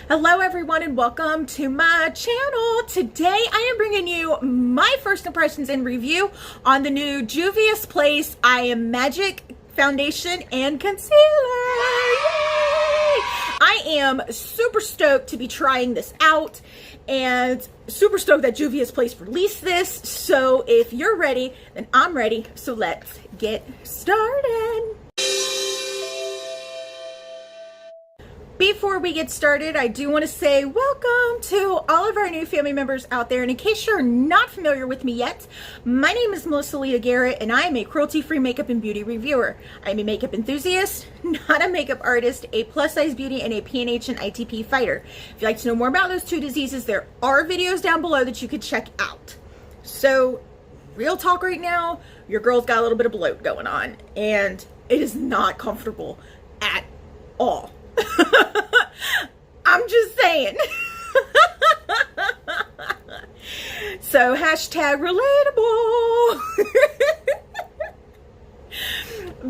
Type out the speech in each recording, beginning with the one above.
Hello everyone and welcome to my channel. Today I am bringing you my first impressions and review on the new Juvia's Place I Am Magic Foundation and Concealer. Yay! I am super stoked to be trying this out and super stoked that Juvia's Place released this. So if you're ready, then I'm ready. So let's get started. Before we get started, I do want to say welcome to all of our new family members out there. And in case you're not familiar with me yet, my name is Leah Garrett, and I am a cruelty-free makeup and beauty reviewer. I'm a makeup enthusiast, not a makeup artist, a plus-size beauty, and a PNH and ITP fighter. If you'd like to know more about those two diseases, there are videos down below that you could check out. So, real talk right now, your girl's got a little bit of bloat going on, and it is not comfortable at all. I'm just saying. So hashtag relatable.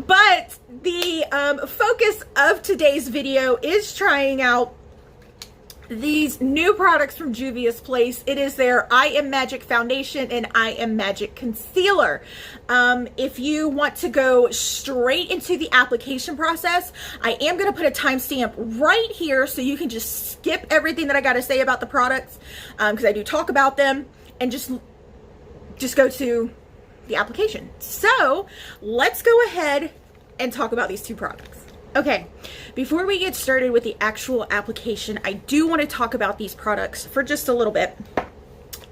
But the focus of today's video is trying out these new products from Juvia's Place. It is their I Am Magic Foundation and I Am Magic Concealer. If you want to go straight into the application process, I am going to put a timestamp right here so you can just skip everything that I got to say about the products, because I do talk about them, and just go to the application. So let's go ahead and talk about these two products. Okay, before we get started with the actual application, I do want to talk about these products for just a little bit.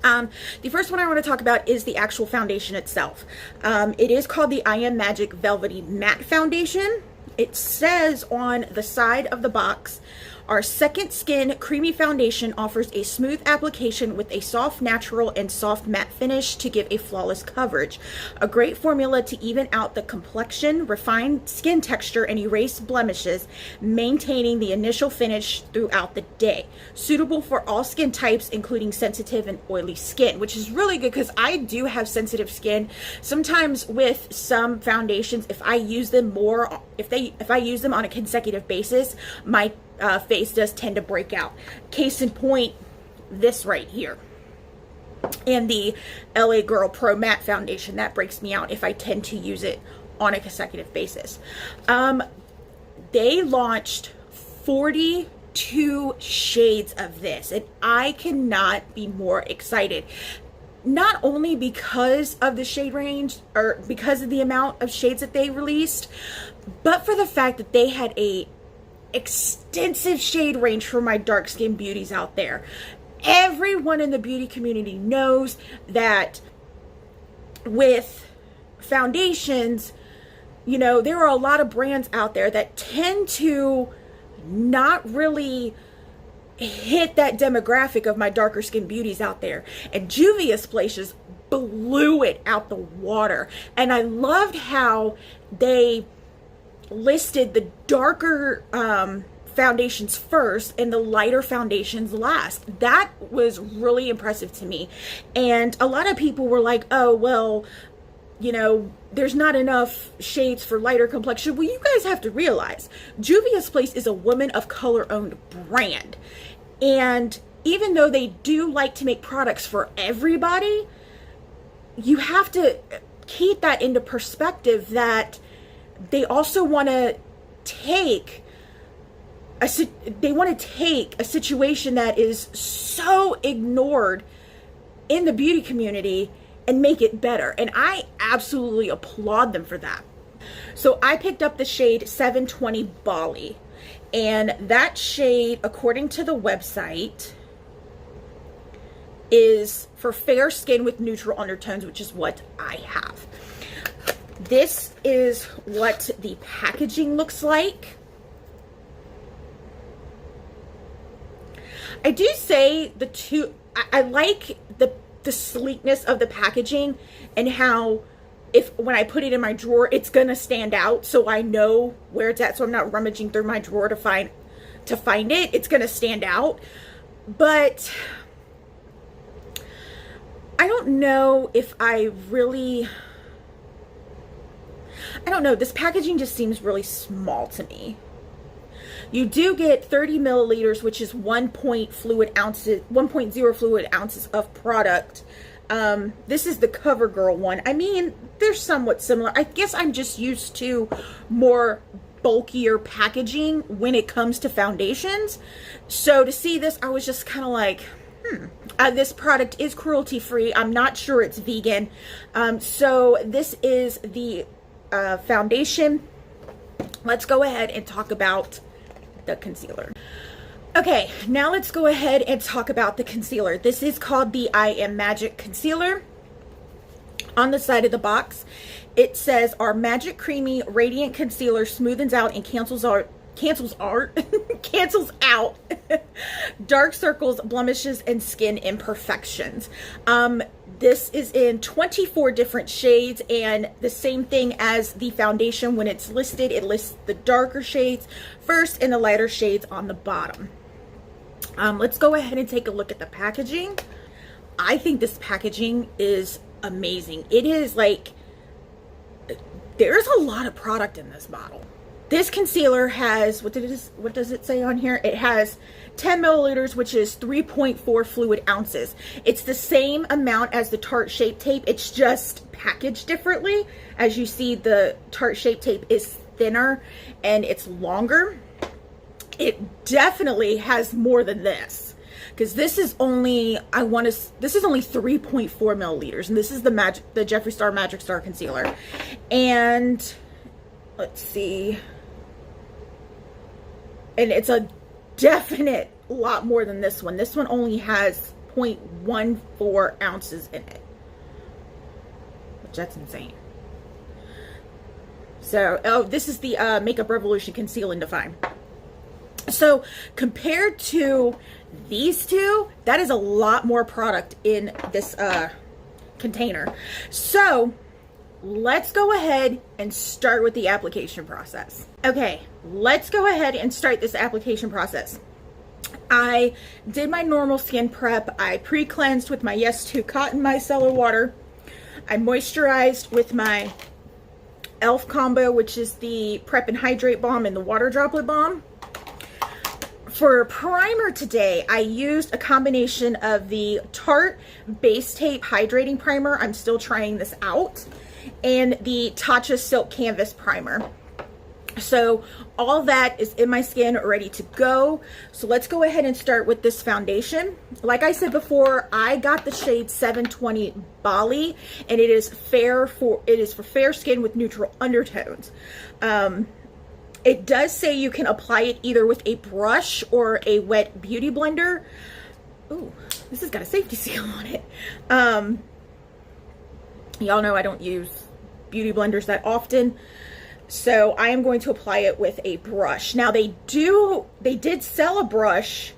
The first one I want to talk about is the actual foundation itself. It is called the I Am Magic Velvety Matte Foundation. It says on the side of the box, our second skin creamy foundation offers a smooth application with a soft natural and soft matte finish to give a flawless coverage. A great formula to even out the complexion, refine skin texture, and erase blemishes, maintaining the initial finish throughout the day. Suitable for all skin types, including sensitive and oily skin, which is really good because I do have sensitive skin. Sometimes with some foundations, if I use them more, if I use them on a consecutive basis, my face does tend to break out. Case in point, this right here. And the LA Girl Pro Matte Foundation, that breaks me out if I tend to use it on a consecutive basis. They launched 42 shades of this, and I cannot be more excited. Not only because of the shade range, or because of the amount of shades that they released, but for the fact that they had a extensive shade range for my dark skin beauties out there. Everyone in the beauty community knows that with foundations, you know, there are a lot of brands out there that tend to not really hit that demographic of my darker skin beauties out there. And Juvia's Place just blew it out the water. And I loved how they listed the darker foundations first and the lighter foundations last. That was really impressive to me. And a lot of people were like, oh, well, you know, there's not enough shades for lighter complexion. Well, you guys have to realize Juvia's Place is a woman of color owned brand. And even though they do like to make products for everybody, you have to keep that into perspective that they also want to take a situation that is so ignored in the beauty community and make it better. And I absolutely applaud them for that. So I picked up the shade 720 Bali, and that shade, according to the website, is for fair skin with neutral undertones, which is what I have. This is what the packaging looks like. I do say I like the sleekness of the packaging and how when I put it in my drawer, it's gonna stand out, so I know where it's at, so I'm not rummaging through my drawer to find it. It's gonna stand out. But I don't know if I don't know, this packaging just seems really small to me. You do get 30 milliliters, which is 1.0 fluid ounces of product. This is the CoverGirl one. I mean, they're somewhat similar. I guess I'm just used to more bulkier packaging when it comes to foundations. So to see this, I was just kind of like, this product is cruelty free. I'm not sure it's vegan. So this is the foundation. Let's go ahead and talk about the concealer. Okay, now let's go ahead and talk about the concealer. This is called the I Am Magic Concealer. On the side of the box, it says, our magic creamy radiant concealer smoothens out and cancels out dark circles, blemishes, and skin imperfections. This is in 24 different shades, and the same thing as the foundation. When it's listed, it lists the darker shades first and the lighter shades on the bottom. Let's go ahead and take a look at the packaging. I think this packaging is amazing. It is like, there's a lot of product in this bottle. This concealer has, what does it say on here? It has 10 milliliters, which is 3.4 fluid ounces. It's the same amount as the Tarte Shape Tape. It's just packaged differently. As you see, the Tarte Shape Tape is thinner and it's longer. It definitely has more than this, because this is only, this is only 3.4 milliliters, and this is the Jeffree Star Magic Star Concealer. And let's see, and it's a definite lot more than this one. This one only has 0.14 ounces in it, which that's insane. So, oh, this is the Makeup Revolution Conceal and Define. So compared to these two, that is a lot more product in this container. So let's go ahead and start with the application process. Okay, let's go ahead and start this application process. I did my normal skin prep. I pre-cleansed with my Yes To Cotton Micellar Water. I moisturized with my e.l.f. combo, which is the Prep and Hydrate Balm and the Water Droplet Balm. For primer today, I used a combination of the Tarte Base Tape Hydrating Primer. I'm still trying this out. And the Tatcha Silk Canvas Primer. So all that is in my skin, ready to go. So let's go ahead and start with this foundation. Like I said before, I got the shade 720 Bali, and it is for fair skin with neutral undertones. It does say you can apply it either with a brush or a wet beauty blender. Ooh, this has got a safety seal on it. Y'all know I don't use beauty blenders that often, so I am going to apply it with a brush. Now they did sell a brush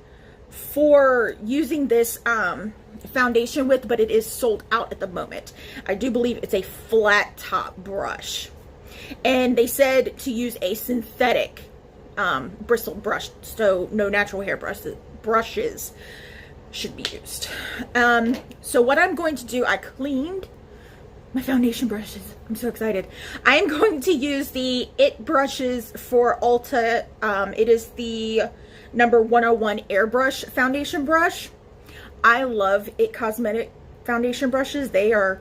for using this foundation with, but it is sold out at the moment. I do believe it's a flat top brush. And they said to use a synthetic bristle brush, so no natural hair brushes should be used. So what I'm going to do, I cleaned my foundation brushes. I'm so excited. I'm going to use the IT brushes for Ulta. It is the number 101 Airbrush foundation brush. I love IT Cosmetic foundation brushes. They are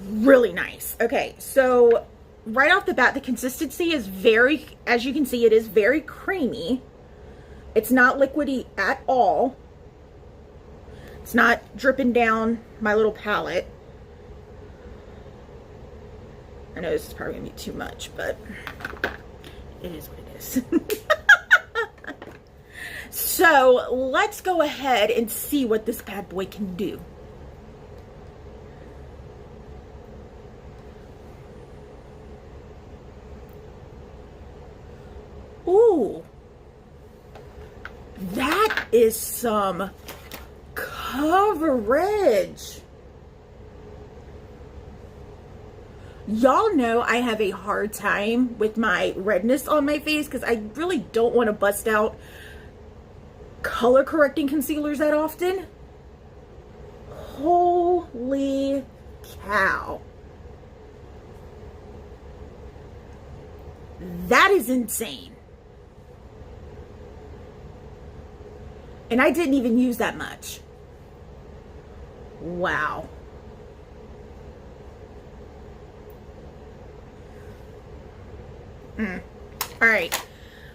really nice. Okay, so right off the bat, the consistency is very, as you can see, it is very creamy. It's not liquidy at all. It's not dripping down my little palette. I know this is probably gonna be too much, but it is what it is. So let's go ahead and see what this bad boy can do. Ooh, that is some coverage. Y'all know I have a hard time with my redness on my face because I really don't want to bust out color correcting concealers that often. Holy cow. That is insane. And I didn't even use that much. Wow. All right,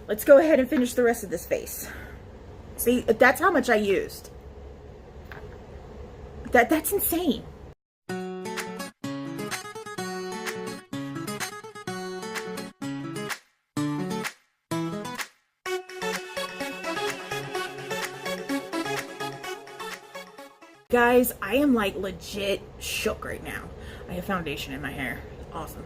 let's go ahead and finish the rest of this face. See, that's how much I used. That's insane. Guys, I am like legit shook right now. I have foundation in my hair. Awesome.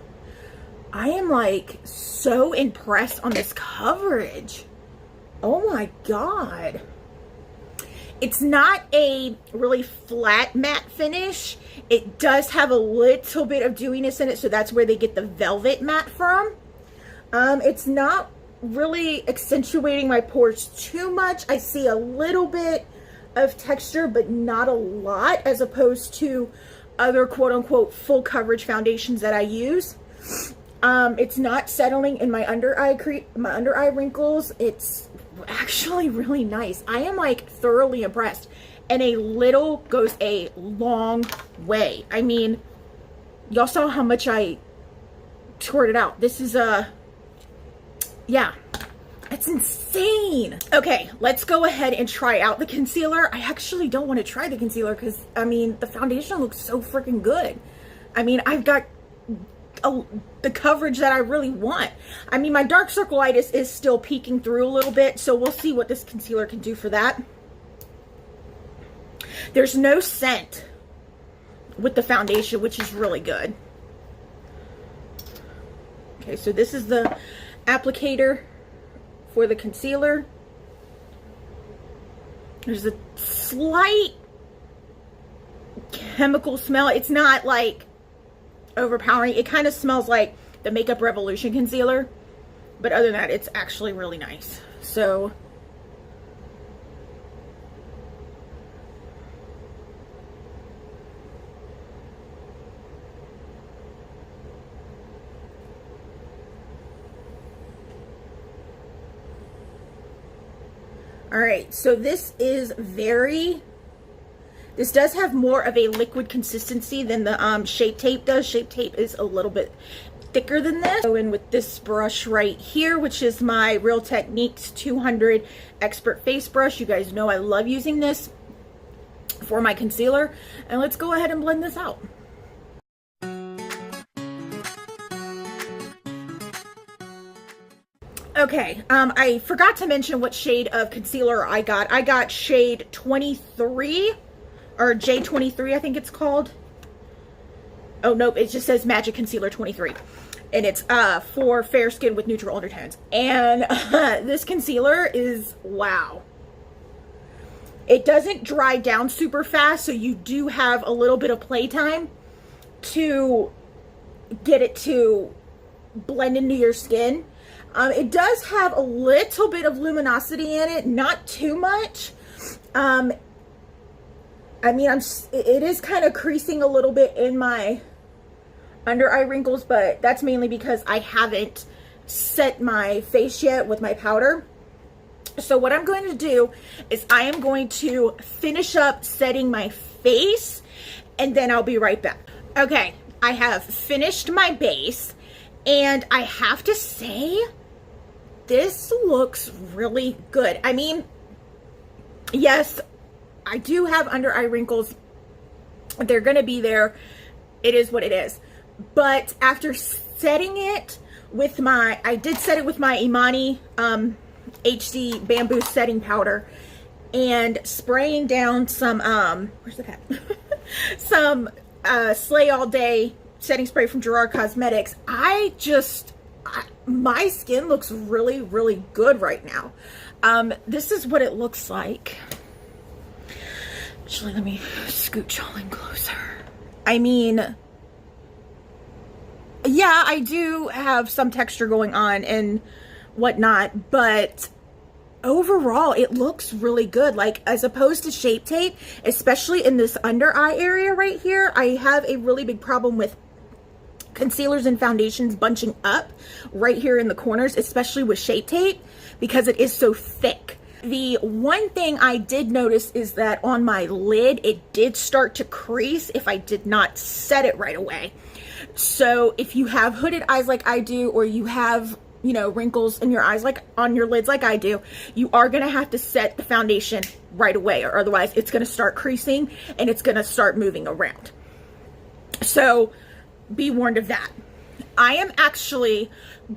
I am like so impressed on this coverage. Oh my God. It's not a really flat matte finish. It does have a little bit of dewiness in it, so that's where they get the velvet matte from. It's not really accentuating my pores too much. I see a little bit of texture, but not a lot, as opposed to other quote-unquote full coverage foundations that I use. It's not settling in my under eye wrinkles. It's actually really nice. I am like thoroughly impressed, and a little goes a long way. I mean, y'all saw how much I toured it out. This is yeah, it's insane. Okay, let's go ahead and try out the concealer. I actually don't want to try the concealer because, I mean, the foundation looks so freaking good. I mean, I've got the coverage that I really want. I mean, my dark circleitis is still peeking through a little bit, so we'll see what this concealer can do for that. There's no scent with the foundation, which is really good. Okay, so this is the applicator for the concealer. There's a slight chemical smell. It's not like overpowering. It kind of smells like the Makeup Revolution concealer, but other than that, it's actually really nice. So all right, so this does have more of a liquid consistency than the Shape Tape does. Shape Tape is a little bit thicker than this. Go in with this brush right here, which is my Real Techniques 200 Expert Face Brush. You guys know I love using this for my concealer. And let's go ahead and blend this out. Okay, I forgot to mention what shade of concealer I got. I got shade 23, or J23, I think it's called. Oh, nope, it just says Magic Concealer 23. And it's for fair skin with neutral undertones. And this concealer is, wow. It doesn't dry down super fast, so you do have a little bit of playtime to get it to blend into your skin. It does have a little bit of luminosity in it, not too much. I mean, it is kind of creasing a little bit in my under eye wrinkles, but that's mainly because I haven't set my face yet with my powder. So what I'm going to do is I am going to finish up setting my face, and then I'll be right back. Okay, I have finished my base, and I have to say, this looks really good. I mean, yes, I do have under eye wrinkles. They're going to be there. It is what it is. But after setting it with I did set it with my Emani HD Bamboo Setting Powder and spraying down some, where's the cat? Some Slay All Day setting spray from Gerard Cosmetics. My skin looks really, really good right now. This is what it looks like. Actually, let me scooch all in closer. I mean, yeah, I do have some texture going on and whatnot, but overall, it looks really good. Like, as opposed to Shape Tape, especially in this under eye area right here, I have a really big problem with concealers and foundations bunching up right here in the corners, especially with Shape Tape, because it is so thick. The one thing I did notice is that on my lid, it did start to crease if I did not set it right away. So if you have hooded eyes like I do, or you have, you know, wrinkles in your eyes like on your lids like I do, you are going to have to set the foundation right away, or otherwise it's going to start creasing and it's going to start moving around. So be warned of that. I am actually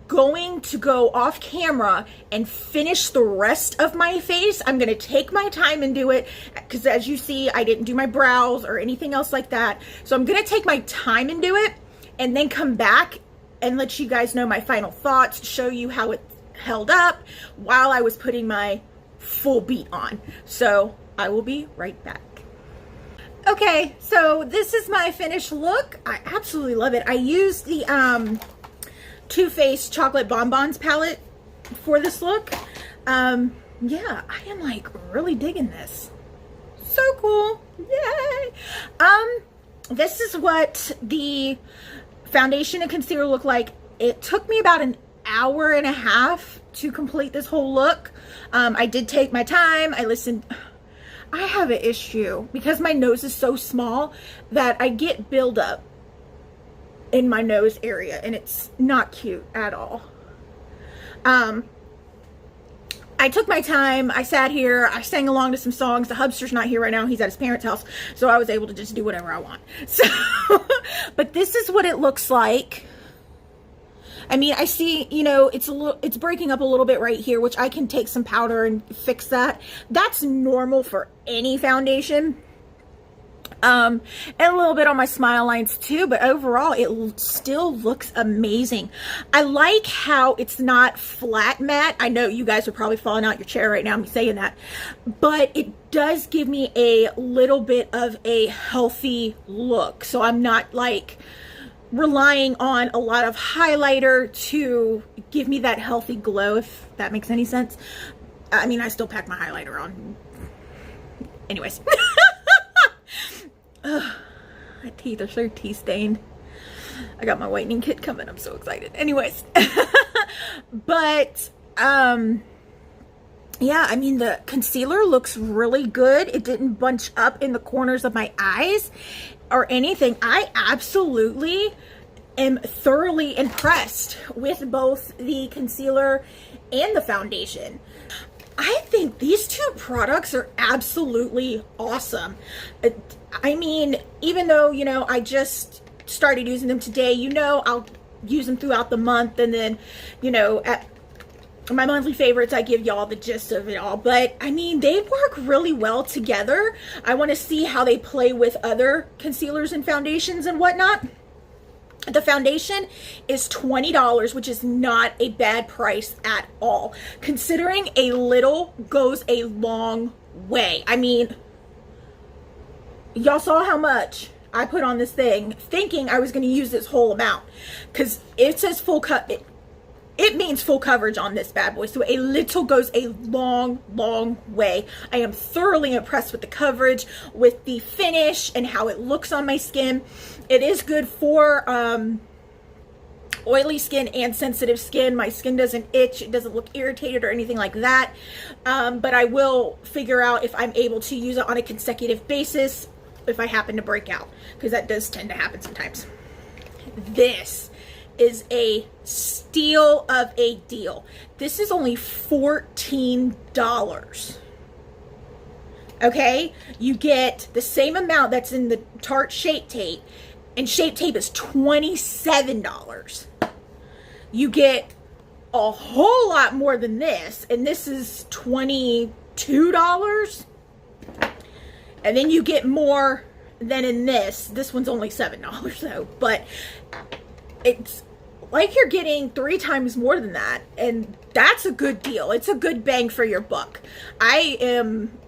going to go off camera and finish the rest of my face. I'm going to take my time and do it, because as you see, I didn't do my brows or anything else like that. So I'm going to take my time and do it, and then come back and let you guys know my final thoughts, show you how it held up while I was putting my full beat on. So I will be right back. Okay, so this is my finished look. I absolutely love it. I used the Too Faced Chocolate Bonbons palette for this look. Yeah, I am like really digging this. So cool. Yay! This is what the foundation and concealer look like. It took me about an hour and a half to complete this whole look. I did take my time. I listened. I have an issue because my nose is so small that I get buildup in my nose area, and it's not cute at all. I took my time. I sat here. I sang along to some songs. The hubster's not here right now. He's at his parents' house, so I was able to just do whatever I want. So, but this is what it looks like. I mean, I see, you know, it's breaking up a little bit right here, which I can take some powder and fix that. That's normal for any foundation. And a little bit on my smile lines too, but overall it still looks amazing. I like how it's not flat matte. I know you guys are probably falling out your chair right now me saying that, but it does give me a little bit of a healthy look. So I'm not like relying on a lot of highlighter to give me that healthy glow, if that makes any sense. I mean, I still pack my highlighter on. Anyways. Ugh, my teeth are so tea stained. I got my whitening kit coming. I'm so excited. Anyways. But, yeah, I mean, the concealer looks really good. It didn't bunch up in the corners of my eyes or anything. I absolutely am thoroughly impressed with both the concealer and the foundation. I think these two products are absolutely awesome. I mean, even though, you know, I just started using them today, you know, I'll use them throughout the month, and then, you know, at my monthly favorites, I give y'all the gist of it all. But I mean, they work really well together. I want to see how they play with other concealers and foundations and whatnot. The foundation is $20, which is not a bad price at all, considering a little goes a long way. I mean, y'all saw how much I put on this thing thinking I was going to use this whole amount, because it says full cut. It means full coverage on this bad boy. So a little goes a long, long way. I am thoroughly impressed with the coverage, with the finish, and how it looks on my skin. It is good for oily skin and sensitive skin. My skin doesn't itch. It doesn't look irritated or anything like that. But I will figure out if I'm able to use it on a consecutive basis if I happen to break out, because that does tend to happen sometimes. This is a steal of a deal. This is only $14. Okay, you get the same amount that's in the Tarte Shape Tape, and Shape Tape is $27. You get a whole lot more than this, and this is $22. And then you get more than in this. This one's only $7 though, but it's like you're getting 3 times more than that, and that's a good deal. It's a good bang for your buck. I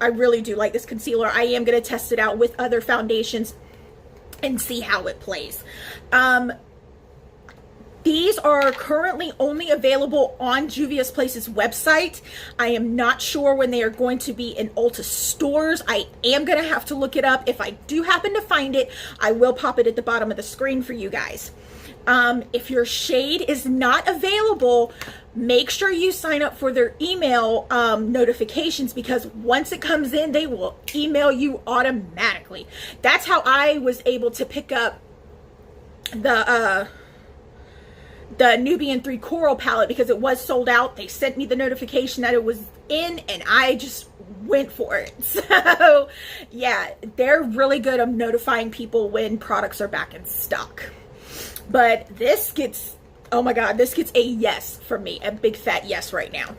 really do like this concealer. I am going to test it out with other foundations and see how it plays. These are currently only available on Juvia's Place's website. I am not sure when they are going to be in Ulta stores. I am going to have to look it up. If I do happen to find it, I will pop it at the bottom of the screen for you guys. If your shade is not available, make sure you sign up for their email notifications, because once it comes in, they will email you automatically. That's how I was able to pick up the Nubian 3 Coral palette, because it was sold out. They sent me the notification that it was in, and I just went for it. So yeah, they're really good at notifying people when products are back in stock. But this gets, oh my God, this gets a yes from me, a big fat yes right now.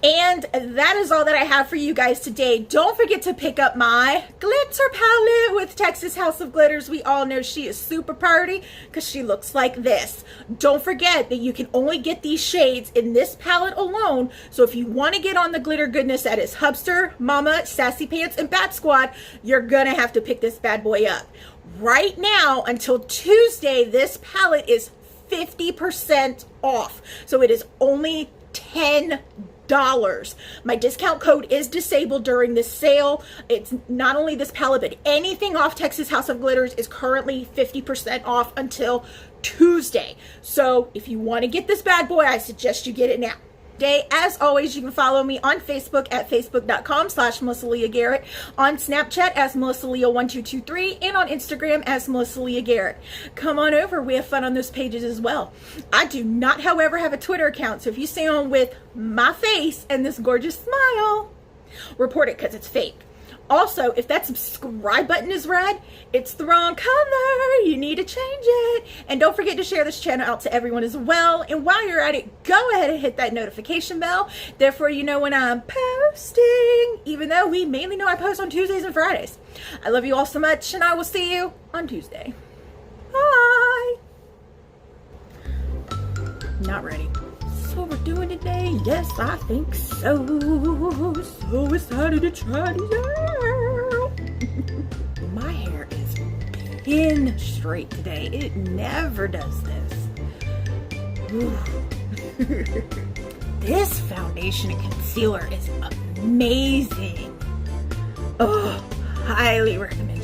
And that is all that I have for you guys today. Don't forget to pick up my glitter palette with Texas House of Glitters. We all know she is super pretty because she looks like this. Don't forget that you can only get these shades in this palette alone. So if you want to get on the glitter goodness that is Hubster, Mama, Sassy Pants, and Bat Squad, you're gonna have to pick this bad boy up. Right now, until Tuesday, this palette is 50% off. So it is only $10. My discount code is disabled during this sale. It's not only this palette, but anything off Texas House of Glitters is currently 50% off until Tuesday. So if you want to get this bad boy, I suggest you get it now. As always, you can follow me on Facebook at facebook.com/MelissaLeahGarrett, on Snapchat as MelissaLeah1223, and on Instagram as MelissaLeahGarrett. Come on over, we have fun on those pages as well. I do not, however, have a Twitter account, so if you see on with my face and this gorgeous smile, report it because it's fake. Also, if that subscribe button is red, it's the wrong color. You need to change it. And don't forget to share this channel out to everyone as well. And while you're at it, go ahead and hit that notification bell. Therefore, you know when I'm posting, even though we mainly know I post on Tuesdays and Fridays. I love you all so much, and I will see you on Tuesday. Bye. Not ready. So we're doing today? Yes, I think so. So excited to try these out. My hair is pin straight today. It never does this. This foundation and concealer is amazing. Oh, highly recommend.